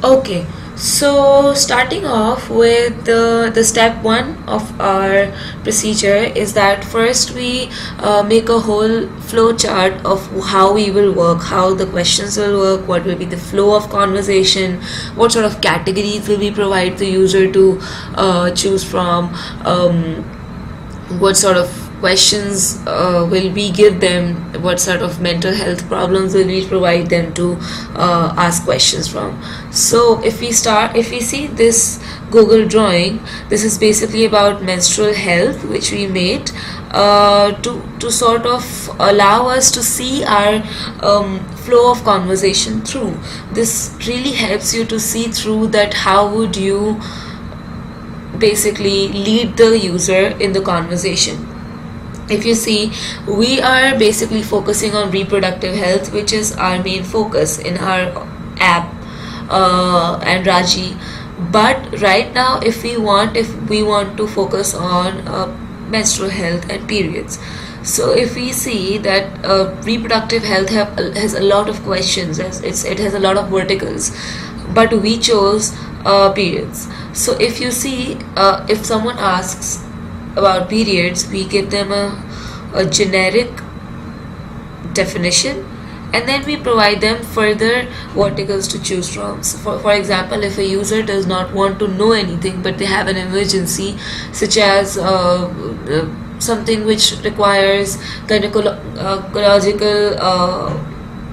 Okay, so starting off with the step one of our procedure is that first we make a whole flow chart of how we will work, how the questions will work, what will be the flow of conversation, what sort of categories will we provide the user to choose from, what sort of questions will we give them, what sort of mental health problems will we provide them to ask questions from. So if we see this Google drawing, this is basically about menstrual health, which we made to sort of allow us to see our flow of conversation through. This really helps you to see through that how would you basically lead the user in the conversation. If you see, we are basically focusing on reproductive health, which is our main focus in our app and Raji. But right now, if we want to focus on menstrual health and periods. So if we see that reproductive health has a lot of questions, it has a lot of verticals, but we chose periods. So if you see, if someone asks about periods, we give them a generic definition, and then we provide them further verticals to choose from. So for example, if a user does not want to know anything but they have an emergency, such as something which requires gynecological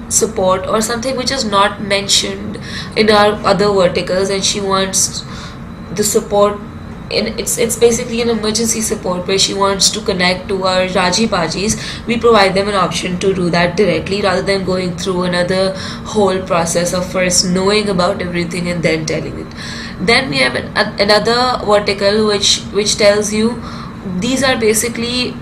support, or something which is not mentioned in our other verticals, and she wants the support it's basically an emergency support where she wants to connect to our Raji Bajis, we provide them an option to do that directly rather than going through another whole process of first knowing about everything and then telling it. Then we have another vertical which tells you these are basically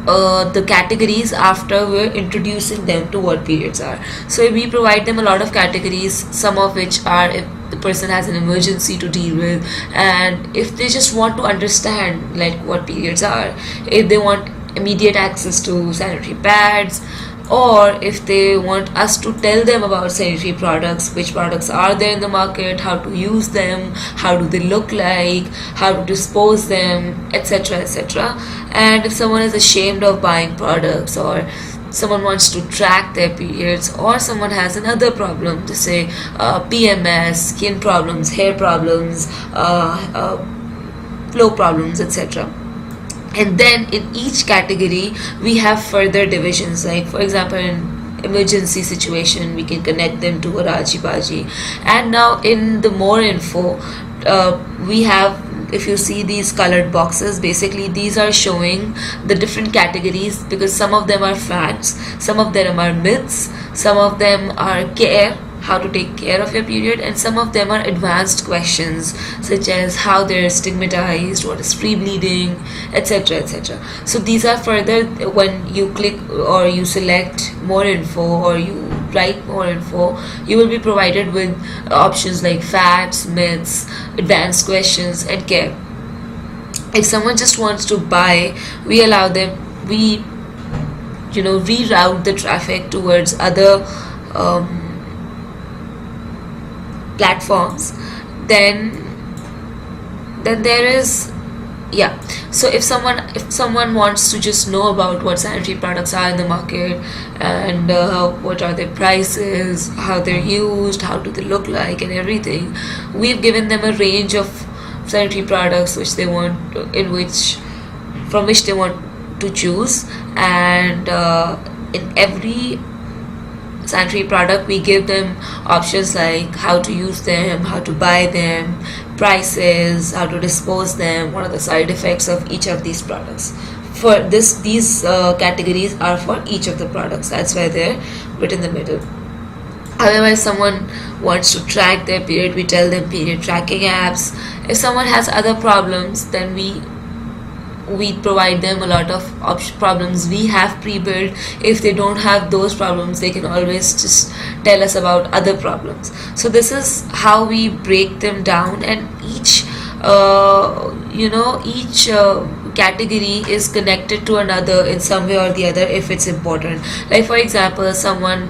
the categories after we're introducing them to what periods are. So we provide them a lot of categories, some of which are if the person has an emergency to deal with, and if they just want to understand like what periods are, if they want immediate access to sanitary pads, or if they want us to tell them about sanitary products, which products are there in the market, how to use them, how do they look like, how to dispose them, etc., etc. And if someone is ashamed of buying products, or someone wants to track their periods, or someone has another problem, to say PMS, skin problems, hair problems, flow problems, etc. And then in each category we have further divisions, like for example in emergency situation we can connect them to a Raji Baji. And now in the more info, we have, if you see these colored boxes, basically these are showing the different categories, because some of them are facts, some of them are myths, some of them are care, how to take care of your period, and some of them are advanced questions such as how they're stigmatized, what is free bleeding, etc., etc. So these are further, when you click or you select more info or you write more info, you will be provided with options like facts, myths, advanced questions, and care. If someone just wants to buy, we allow them, we reroute the traffic towards other platforms. Then there is, yeah, so if someone wants to just know about what sanitary products are in the market, and what are their prices, how they're used, how do they look like, and everything, we've given them a range of sanitary products which they want, from which they want to choose. And in every sanitary product we give them options like how to use them, how to buy them, prices, how to dispose them, what are the side effects of each of these products. For these categories are for each of the products, that's why they're put in the middle. However, if someone wants to track their period, we tell them period tracking apps. If someone has other problems, then we provide them a lot of problems we have pre-built. If they don't have those problems, they can always just tell us about other problems. So this is how we break them down, and each category is connected to another in some way or the other if it's important. Like for example, someone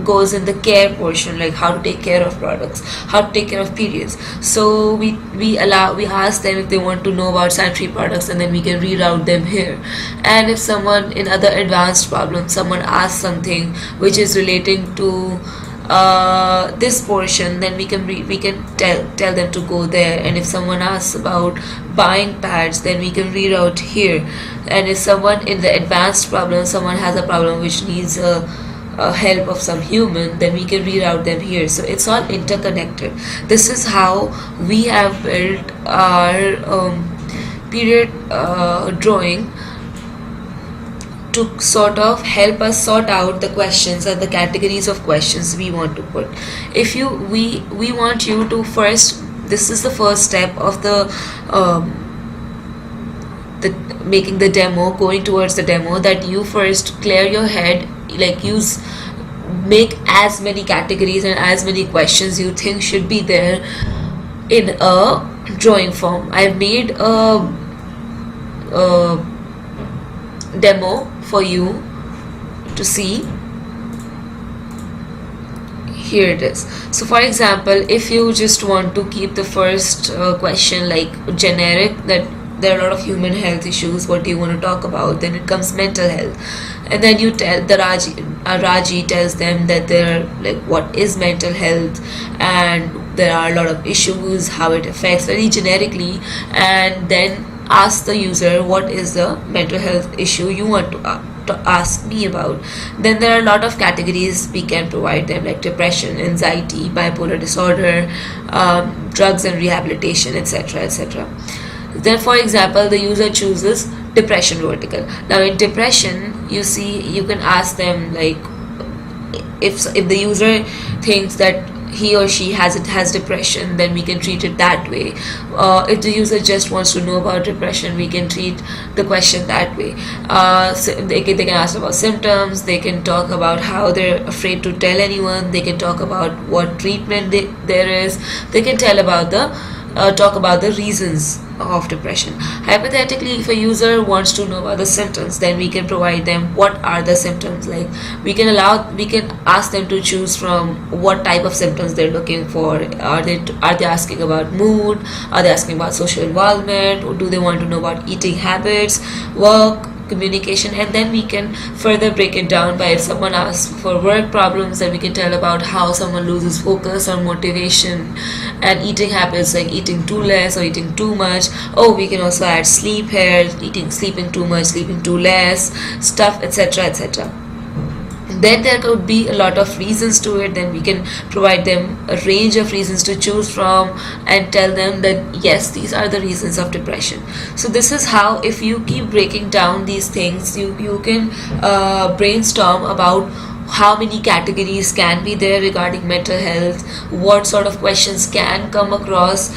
goes in the care portion, like how to take care of products, how to take care of periods. So we ask them if they want to know about sanitary products, and then we can reroute them here. And if someone in other advanced problems, someone asks something which is relating to this portion, then we can tell them to go there. And if someone asks about buying pads, then we can reroute here. And if someone in the advanced problem, someone has a problem which needs a help of some human, then we can reroute them here. So it's all interconnected. This is how we have built our period drawing to sort of help us sort out the questions and the categories of questions we want to put. If you we want you to first, this is the first step of the making the demo, going towards the demo, that you first clear your head, like make as many categories and as many questions you think should be there in a drawing form. I've made a demo for you to see. Here it is. So for example, if you just want to keep the first question like generic, that there are a lot of human health issues, what do you want to talk about, then it comes mental health. And then you tell the Raji tells them that they're like, what is mental health, and there are a lot of issues, how it affects, very generically. And then ask the user, what is the mental health issue you want to ask me about. Then there are a lot of categories we can provide them, like depression, anxiety, bipolar disorder, drugs and rehabilitation, etc., etc. Then for example, the user chooses depression vertical. Now in depression, you see, you can ask them, like, if the user thinks that he or she has depression, then we can treat it that way. If the user just wants to know about depression, we can treat the question that way. So they can ask about symptoms, they can talk about how they're afraid to tell anyone, they can talk about what treatment there is, they can talk about the reasons of depression. Hypothetically, if a user wants to know about the symptoms, then we can provide them what are the symptoms. Like we can ask them to choose from what type of symptoms they're looking for. Are they asking about mood? Are they asking about social involvement? Or do they want to know about eating habits, work, communication? And then we can further break it down by, if someone asks for work problems, then we can tell about how someone loses focus or motivation, and eating habits like eating too less or eating too much. Oh, we can also add sleep here, sleeping too much, sleeping too less, stuff, etc., etc. Then there could be a lot of reasons to it. Then we can provide them a range of reasons to choose from and tell them that yes, these are the reasons of depression. So this is how, if you keep breaking down these things, you can brainstorm about how many categories can be there regarding mental health, what sort of questions can come across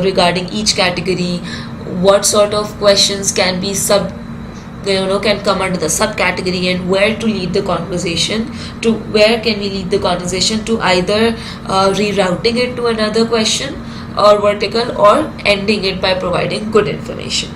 regarding each category, what sort of questions can be can come under the subcategory, and where to lead the conversation to, where can we lead the conversation to, either rerouting it to another question or vertical, or ending it by providing good information.